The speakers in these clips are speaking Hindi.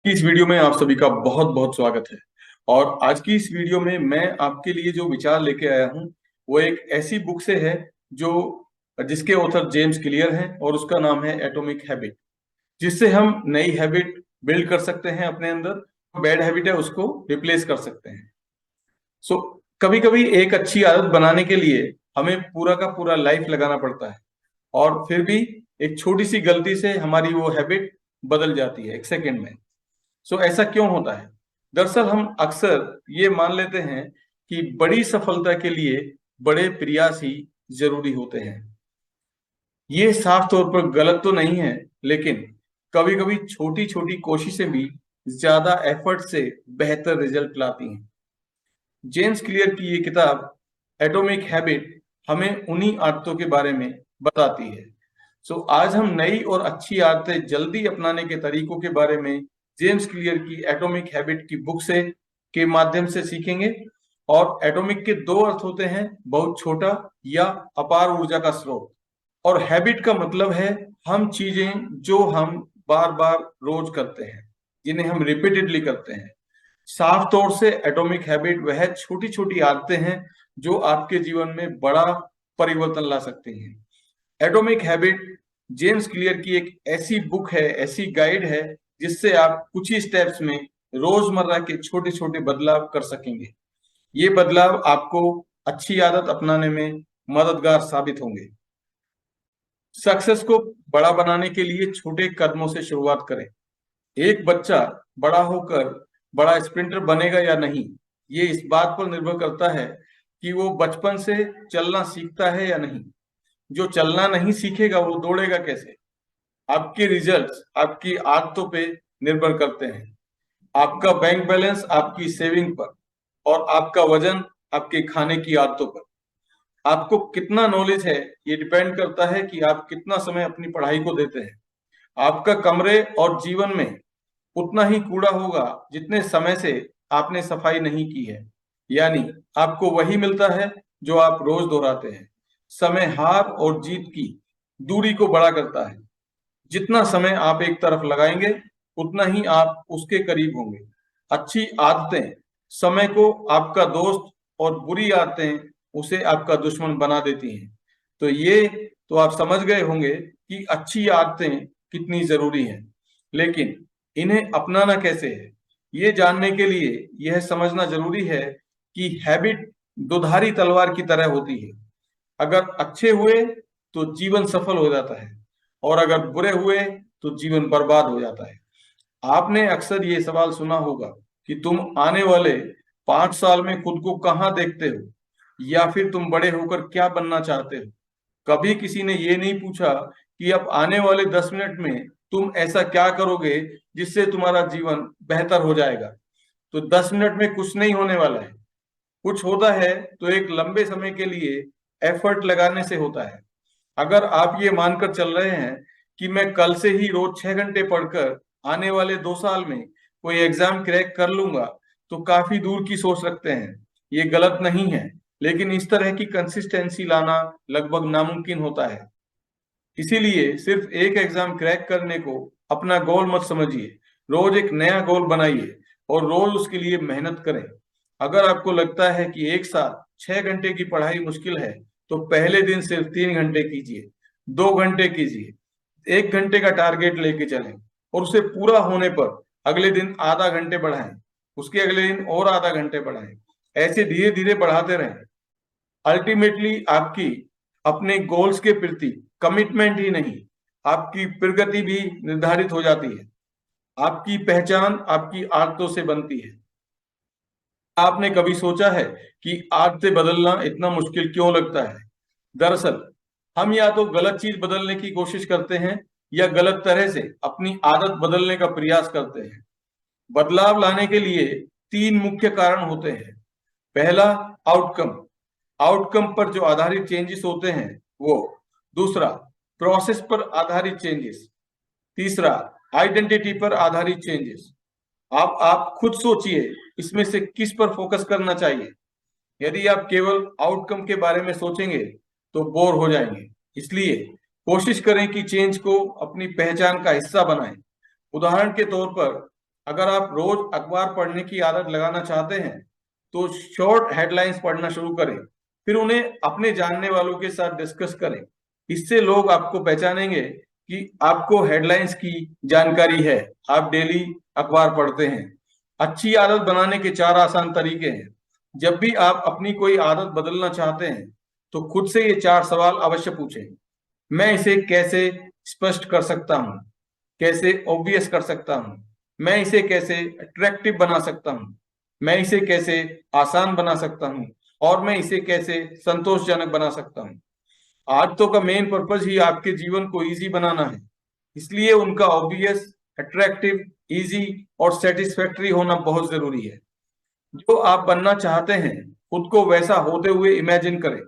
इस वीडियो में आप सभी का बहुत बहुत स्वागत है। और आज की इस वीडियो में मैं आपके लिए जो विचार लेके आया हूं वो एक ऐसी बुक से है जो जिसके ऑथर जेम्स क्लियर हैं और उसका नाम है एटॉमिक हैबिट, जिससे हम नई हैबिट बिल्ड कर सकते हैं अपने अंदर। बैड हैबिट है उसको रिप्लेस कर सकते हैं। सो कभी कभी एक अच्छी आदत बनाने के लिए हमें पूरा का पूरा लाइफ लगाना पड़ता है, और फिर भी एक छोटी सी गलती से हमारी वो हैबिट बदल जाती है एक सेकेंड में। ऐसा क्यों होता है? दरअसल हम अक्सर ये मान लेते हैं कि बड़ी सफलता के लिए बड़े प्रयास ही जरूरी होते हैं। ये साफ तौर पर गलत तो नहीं है, लेकिन कभी कभी छोटी छोटी कोशिशें भी ज्यादा एफर्ट से बेहतर रिजल्ट लाती हैं। जेम्स क्लियर की ये किताब एटॉमिक हैबिट हमें उन्हीं आदतों के बारे में बताती है। आज हम नई और अच्छी आदतें जल्दी अपनाने के तरीकों के बारे में जेम्स क्लियर की एटॉमिक हैबिट की बुक से के माध्यम से सीखेंगे। और एटॉमिक के दो अर्थ होते हैं, बहुत छोटा या अपार ऊर्जा का स्रोत। और हैबिट का मतलब है हम चीजें जो हम बार बार रोज करते हैं, जिन्हें हम रिपीटेडली करते हैं। साफ तौर से एटॉमिक हैबिट वह छोटी छोटी आदतें हैं जो आपके जीवन में बड़ा परिवर्तन ला सकती हैं। एटॉमिक हैबिट जेम्स क्लियर की एक ऐसी बुक है, ऐसी गाइड है, जिससे आप कुछ ही स्टेप्स में रोजमर्रा के छोटे छोटे बदलाव कर सकेंगे। ये बदलाव आपको अच्छी आदत अपनाने में मददगार साबित होंगे। सक्सेस को बड़ा बनाने के लिए छोटे कदमों से शुरुआत करें। एक बच्चा बड़ा होकर बड़ा स्प्रिंटर बनेगा या नहीं, ये इस बात पर निर्भर करता है कि वो बचपन से चलना सीखता है या नहीं। जो चलना नहीं सीखेगा वो दौड़ेगा कैसे? आपके रिजल्ट्स आपकी आदतों पे निर्भर करते हैं। आपका बैंक बैलेंस आपकी सेविंग पर, और आपका वजन आपके खाने की आदतों पर। आपको कितना नॉलेज है ये डिपेंड करता है कि आप कितना समय अपनी पढ़ाई को देते हैं। आपका कमरे और जीवन में उतना ही कूड़ा होगा जितने समय से आपने सफाई नहीं की है। यानी आपको वही मिलता है जो आप रोज दोहराते हैं। समय हार और जीत की दूरी को बड़ा करता है। जितना समय आप एक तरफ लगाएंगे उतना ही आप उसके करीब होंगे। अच्छी आदतें समय को आपका दोस्त और बुरी आदतें उसे आपका दुश्मन बना देती हैं। ये तो आप समझ गए होंगे कि अच्छी आदतें कितनी जरूरी हैं, लेकिन इन्हें अपनाना कैसे है, ये जानने के लिए यह समझना जरूरी है कि हैबिट दुधारी तलवार की तरह होती है। अगर अच्छे हुए तो जीवन सफल हो जाता है, और अगर बुरे हुए तो जीवन बर्बाद हो जाता है। आपने अक्सर ये सवाल सुना होगा कि तुम आने वाले 5 साल में खुद को कहाँ देखते हो, या फिर तुम बड़े होकर क्या बनना चाहते हो। कभी किसी ने ये नहीं पूछा कि अब आने वाले 10 मिनट में तुम ऐसा क्या करोगे जिससे तुम्हारा जीवन बेहतर हो जाएगा। 10 मिनट में कुछ नहीं होने वाला है। कुछ होता है तो एक लंबे समय के लिए एफर्ट लगाने से होता है। अगर आप ये मानकर चल रहे हैं कि मैं कल से ही रोज 6 घंटे पढ़कर आने वाले 2 साल में कोई एग्जाम क्रैक कर लूंगा, तो काफी दूर की सोच रखते हैं। ये गलत नहीं है, लेकिन इस तरह की कंसिस्टेंसी लाना लगभग नामुमकिन होता है। इसीलिए सिर्फ एक एग्जाम क्रैक करने को अपना गोल मत समझिए। रोज एक नया गोल बनाइए और रोज उसके लिए मेहनत करें। अगर आपको लगता है कि एक साथ 6 घंटे की पढ़ाई मुश्किल है, तो पहले दिन सिर्फ 3 घंटे कीजिए, 2 घंटे कीजिए। 1 घंटे का टारगेट लेके चलें, और उसे पूरा होने पर अगले दिन आधा घंटे बढ़ाएं, उसके अगले दिन और आधा घंटे बढ़ाएं। ऐसे धीरे धीरे बढ़ाते रहें। अल्टीमेटली आपकी अपने गोल्स के प्रति कमिटमेंट ही नहीं, आपकी प्रगति भी निर्धारित हो जाती है। आपकी पहचान आपकी आदतों से बनती है। आपने कभी सोचा है कि आदतें बदलना इतना मुश्किल क्यों लगता है? दरअसल हम या तो गलत चीज बदलने की कोशिश करते हैं, या गलत तरह से अपनी आदत बदलने का प्रयास करते हैं। बदलाव लाने के लिए 3 मुख्य कारण होते हैं। पहला, आउटकम। आउटकम पर जो आधारित चेंजेस होते हैं वो। दूसरा, प्रोसेस पर आधारित चेंजेस। तीसरा, आइडेंटिटी पर आधारित चेंजेस। आप खुद सोचिए, इसमें से किस पर फोकस करना चाहिए। यदि आप केवल आउटकम के बारे में सोचेंगे तो बोर हो जाएंगे। इसलिए कोशिश करें कि चेंज को अपनी पहचान का हिस्सा बनाएं। उदाहरण के तौर पर, अगर आप रोज अखबार पढ़ने की आदत लगाना चाहते हैं तो शॉर्ट हेडलाइंस पढ़ना शुरू करें, फिर उन्हें अपने जानने वालों के साथ डिस्कस करें। इससे लोग आपको पहचानेंगे कि आपको हेडलाइंस की जानकारी है, आप डेली अखबार पढ़ते हैं। अच्छी आदत बनाने के 4 आसान तरीके हैं। जब भी आप अपनी कोई आदत बदलना चाहते हैं तो खुद से ये 4 सवाल अवश्य पूछें। मैं इसे कैसे स्पष्ट कर सकता हूँ, कैसे ऑब्वियस कर सकता हूँ, मैं इसे कैसे अट्रैक्टिव बना सकता हूँ, मैं इसे कैसे आसान बना सकता हूँ, और मैं इसे कैसे संतोषजनक बना सकता हूँ। आदतों का मेन पर्पज ही आपके जीवन को इजी बनाना है, इसलिए उनका ऑब्वियस, अट्रैक्टिव, इजी और सेटिस्फैक्टरी होना बहुत जरूरी है। जो आप बनना चाहते हैं खुद को वैसा होते हुए इमेजिन करें।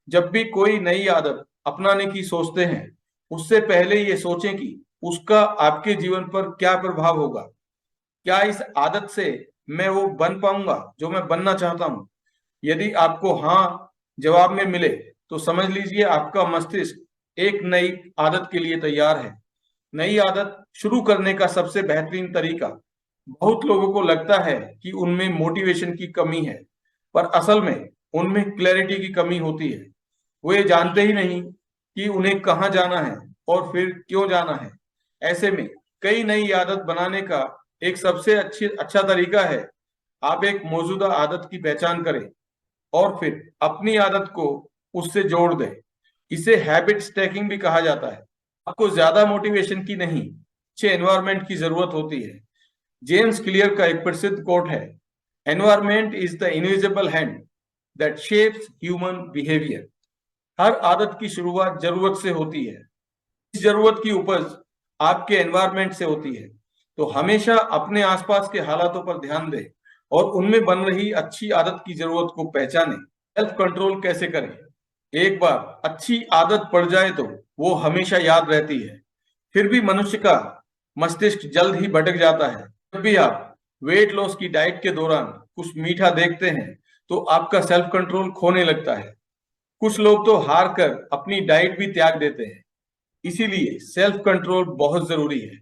जब भी कोई नई आदत अपनाने की सोचते हैं उससे पहले ये सोचें कि उसका आपके जीवन पर क्या प्रभाव होगा। क्या इस आदत से मैं वो बन पाऊंगा जो मैं बनना चाहता हूँ? यदि आपको हाँ जवाब में मिले तो समझ लीजिए आपका मस्तिष्क एक नई आदत के लिए तैयार है। नई आदत शुरू करने का सबसे बेहतरीन तरीका, बहुत लोगों को लगता है कि उनमें मोटिवेशन की कमी है, पर असल में उनमें क्लैरिटी की कमी होती है। वो ये जानते ही नहीं कि उन्हें कहाँ जाना है और फिर क्यों जाना है। ऐसे में कई नई आदत बनाने का एक सबसे अच्छा तरीका है, आप एक मौजूदा आदत की पहचान करें और फिर अपनी आदत को उससे जोड़ दें। इसे हैबिट स्टैकिंग भी कहा जाता है। आपको ज्यादा मोटिवेशन की नहीं, अच्छे एनवायरनमेंट की जरूरत होती है। जेम्स क्लियर का एक प्रसिद्ध कोट है, environment is the invisible hand that shapes human behaviour. हर आदत की शुरुआत जरूरत से होती है। इस जरूरत की उपज आपके एनवायरनमेंट से होती है। तो हमेशा अपने आसपास के हालातों पर ध्यान दें और उनमें बन रही अच्छी आदत की जरूरत को पहचानें। सेल्फ कंट्रोल कैसे करें? एक बार अच्छी आदत पड़ जाए तो वो हमेशा याद रहती है। फिर भी मनुष्य का मस्तिष्क जल्द ही भटक जाता है। जब भी आप वेट लॉस की डाइट के दौरान कुछ मीठा देखते हैं तो आपका सेल्फ कंट्रोल खोने लगता है। कुछ लोग तो हार कर अपनी डाइट भी त्याग देते हैं। इसीलिए सेल्फ कंट्रोल बहुत जरूरी है।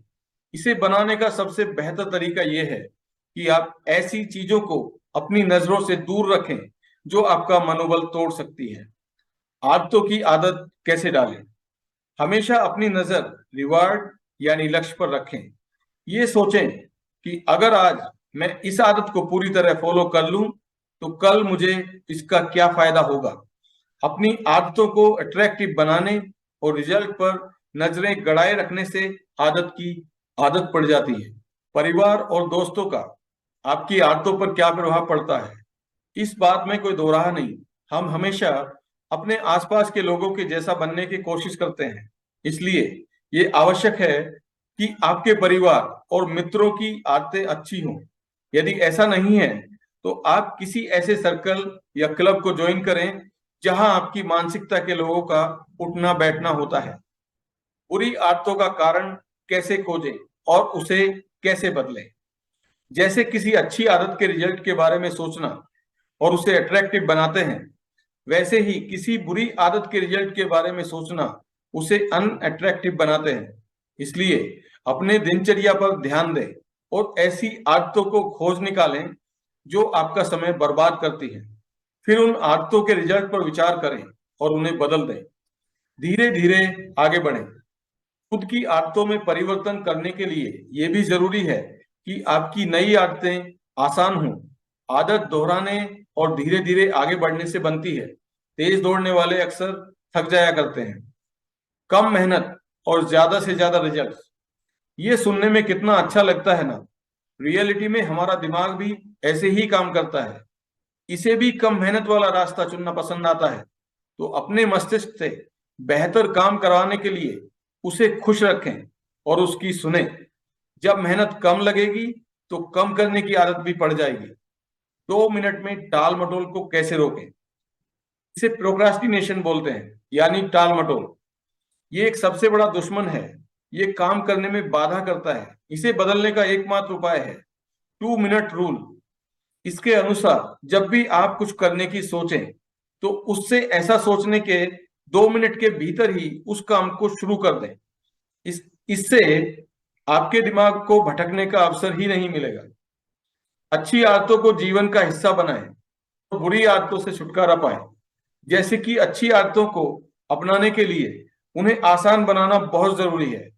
इसे बनाने का सबसे बेहतर तरीका यह है कि आप ऐसी चीजों को अपनी नजरों से दूर रखें जो आपका मनोबल तोड़ सकती है। आदतों की आदत कैसे डालें? हमेशा अपनी नजर रिवार्ड यानी लक्ष्य पर रखें। ये सोचें कि अगर आज मैं इस आदत को पूरी तरह फॉलो कर लूं तो कल मुझे इसका क्या फायदा होगा। अपनी आदतों को अट्रैक्टिव बनाने और रिजल्ट पर नजरें गड़ाए रखने से आदत की आदत पड़ जाती है। परिवार और दोस्तों का आपकी आदतों पर क्या प्रभाव पड़ता है, इस बात में कोई दो राह नहीं। हम हमेशा अपने आसपास के लोगों के जैसा बनने की कोशिश करते हैं, इसलिए ये आवश्यक है कि आपके परिवार और मित्रों की आदतें अच्छी हों। यदि ऐसा नहीं है तो आप किसी ऐसे सर्कल या क्लब को ज्वाइन करें जहां आपकी मानसिकता के लोगों का उठना बैठना होता है। बुरी आदतों का कारण कैसे खोजें और उसे कैसे बदलें? जैसे किसी अच्छी आदत के रिजल्ट के बारे में सोचना और उसे अट्रैक्टिव बनाते हैं, वैसे ही किसी बुरी आदत के रिजल्ट के बारे में सोचना उसे अनअट्रैक्टिव बनाते हैं। इसलिए अपने दिनचर्या पर ध्यान दें और ऐसी आदतों को खोज निकालें जो आपका समय बर्बाद करती हैं। फिर उन आदतों के रिजल्ट पर विचार करें और उन्हें बदल दें। धीरे धीरे आगे बढ़ें। खुद की आदतों में परिवर्तन करने के लिए यह भी जरूरी है कि आपकी नई आदतें आसान हों। आदत दोहराने और धीरे धीरे आगे बढ़ने से बनती है। तेज दौड़ने वाले अक्सर थक जाया करते हैं। कम मेहनत और ज्यादा से ज्यादा रिजल्ट, ये सुनने में कितना अच्छा लगता है ना। रियलिटी में हमारा दिमाग भी ऐसे ही काम करता है। इसे भी कम मेहनत वाला रास्ता चुनना पसंद आता है। तो अपने मस्तिष्क से बेहतर काम करवाने के लिए उसे खुश रखें और उसकी सुने। जब मेहनत कम लगेगी तो कम करने की आदत भी पड़ जाएगी। 2 मिनट में टाल मटोल को कैसे रोकें? इसे प्रोक्रास्टिनेशन बोलते हैं, यानी टाल मटोल। ये एक सबसे बड़ा दुश्मन है। ये काम करने में बाधा करता है। इसे बदलने का एकमात्र उपाय है 2 मिनट रूल। इसके अनुसार जब भी आप कुछ करने की सोचें तो उससे ऐसा सोचने के 2 मिनट के भीतर ही उस काम को शुरू कर दें। इससे आपके दिमाग को भटकने का अवसर ही नहीं मिलेगा। अच्छी आदतों को जीवन का हिस्सा बनाएं और बुरी आदतों से छुटकारा पाएं। जैसे कि अच्छी आदतों को अपनाने के लिए उन्हें आसान बनाना बहुत जरूरी है,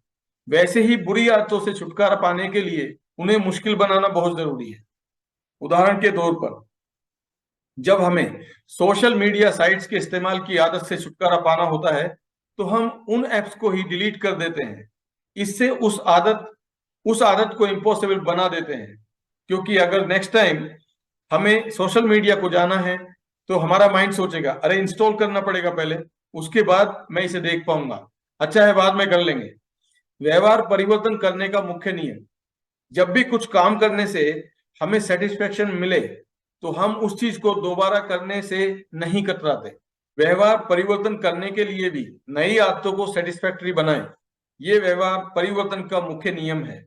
वैसे ही बुरी आदतों से छुटकारा पाने के लिए उन्हें मुश्किल बनाना बहुत जरूरी है। उदाहरण के तौर पर, जब हमें सोशल मीडिया साइट्स के इस्तेमाल की आदत से छुटकारा पाना होता है तो हम उन एप्स को ही डिलीट कर देते हैं। इससे उस आदत को इम्पॉसिबल बना देते हैं, क्योंकि अगर नेक्स्ट टाइम हमें सोशल मीडिया को जाना है तो हमारा माइंड सोचेगा, अरे इंस्टॉल करना पड़ेगा पहले, उसके बाद मैं इसे देख पाऊंगा, अच्छा है बाद में कर लेंगे। व्यवहार परिवर्तन करने का मुख्य नियम, जब भी कुछ काम करने से हमें सेटिस्फेक्शन मिले तो हम उस चीज को दोबारा करने से नहीं कतराते। व्यवहार परिवर्तन करने के लिए भी नई आदतों को सेटिस्फैक्टरी बनाएं। ये व्यवहार परिवर्तन का मुख्य नियम है।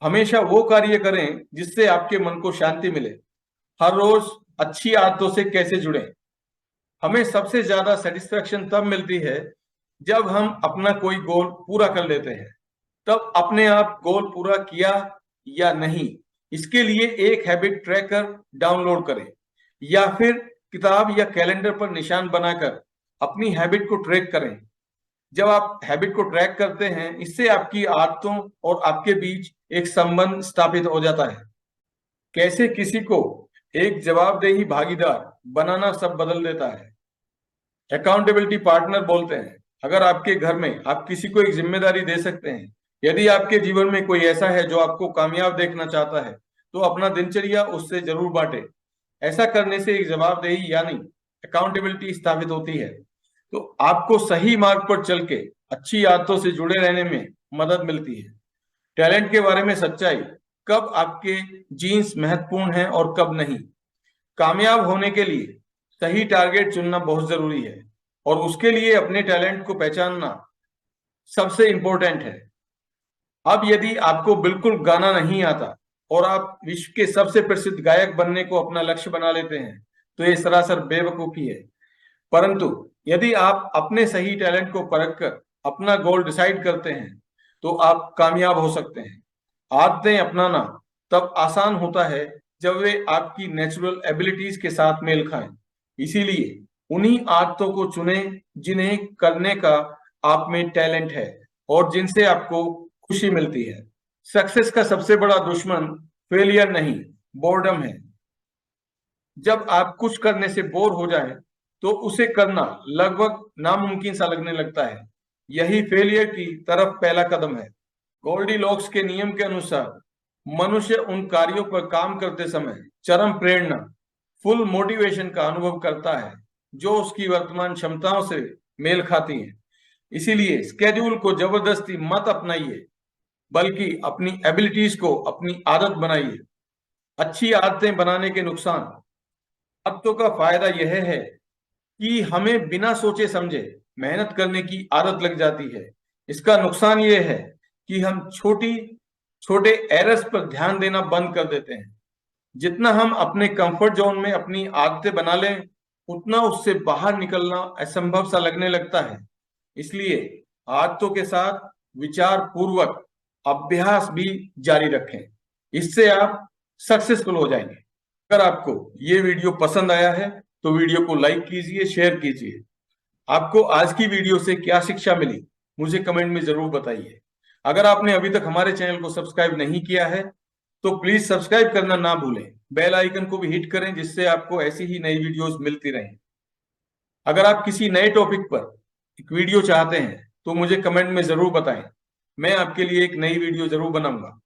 हमेशा वो कार्य करें जिससे आपके मन को शांति मिले। हर रोज अच्छी आदतों से कैसे जुड़ें? हमें सबसे ज्यादा सेटिस्फेक्शन तब मिलती है जब हम अपना कोई गोल पूरा कर लेते हैं। तब अपने आप गोल पूरा किया या नहीं, इसके लिए एक हैबिट ट्रैकर डाउनलोड करें या फिर किताब या कैलेंडर पर निशान बनाकर अपनी हैबिट को ट्रैक करें। जब आप हैबिट को ट्रैक करते हैं, इससे आपकी आदतों और आपके बीच एक संबंध स्थापित हो जाता है। कैसे किसी को एक जवाबदेही भागीदार बनाना सब बदल देता है। अकाउंटेबिलिटी पार्टनर बोलते हैं। अगर आपके घर में आप किसी को एक जिम्मेदारी दे सकते हैं, यदि आपके जीवन में कोई ऐसा है जो आपको कामयाब देखना चाहता है, तो अपना दिनचर्या उससे जरूर बांटे। ऐसा करने से एक जवाबदेही यानी अकाउंटेबिलिटी स्थापित होती है, तो आपको सही मार्ग पर चल के अच्छी आदतों से जुड़े रहने में मदद मिलती है। टैलेंट के बारे में सच्चाई, कब आपके जीन्स महत्वपूर्ण हैं और कब नहीं। कामयाब होने के लिए सही टारगेट चुनना बहुत जरूरी है और उसके लिए अपने टैलेंट को पहचानना सबसे इंपॉर्टेंट है। अब यदि आपको बिल्कुल गाना नहीं आता और आप विश्व के सबसे प्रसिद्ध गायक बनने को अपना लक्ष्य बना लेते हैं, तो ये सरासर बेवकूफी है। परंतु यदि आप अपने सही टैलेंट को परखकर अपना गोल डिसाइड करते हैं तो आप कामयाब हो सकते हैं। आदतें अपनाना तब आसान होता है जब वे आपकी नेचुरल एबिलिटीज के साथ मेल खाएं। इसीलिए उन्हीं आदतों को चुनें जिन्हें करने का आप में टैलेंट है और जिनसे आपको खुशी मिलती है। सक्सेस का सबसे बड़ा दुश्मन फेलियर नहीं, बोर्डम है। जब आप कुछ करने से बोर हो जाए तो उसे करना लगभग नामुमकिन सा लगने लगता है। यही फेलियर की तरफ पहला कदम है। गोल्डीलॉक्स के नियम के अनुसार मनुष्य उन कार्यों पर काम करते समय चरम प्रेरणा, फुल मोटिवेशन का अनुभव करता है जो उसकी वर्तमान क्षमताओं से मेल खाती हैं। इसीलिए स्केड्यूल को जबरदस्ती मत अपनाइए, बल्कि अपनी एबिलिटीज को अपनी आदत बनाइए। अच्छी आदतें बनाने के नुकसान। आदतों का फायदा यह है कि हमें बिना सोचे समझे मेहनत करने की आदत लग जाती है। इसका नुकसान यह है कि हम छोटे एरर्स पर ध्यान देना बंद कर देते हैं। जितना हम अपने कंफर्ट जोन में अपनी आदतें बना लें, उतना उससे बाहर निकलना असंभव सा लगने लगता है। इसलिए आदतों के साथ विचार पूर्वक अभ्यास भी जारी रखें। इससे आप सक्सेसफुल हो जाएंगे। अगर आपको ये वीडियो पसंद आया है तो वीडियो को लाइक कीजिए, शेयर कीजिए। आपको आज की वीडियो से क्या शिक्षा मिली, मुझे कमेंट में जरूर बताइए। अगर आपने अभी तक हमारे चैनल को सब्सक्राइब नहीं किया है तो प्लीज सब्सक्राइब करना ना भूलें। बेल आइकन को भी हिट करें जिससे आपको ऐसी ही नई वीडियोस मिलती रहें। अगर आप किसी नए टॉपिक पर एक वीडियो चाहते हैं तो मुझे कमेंट में जरूर बताएं। मैं आपके लिए एक नई वीडियो जरूर बनाऊंगा।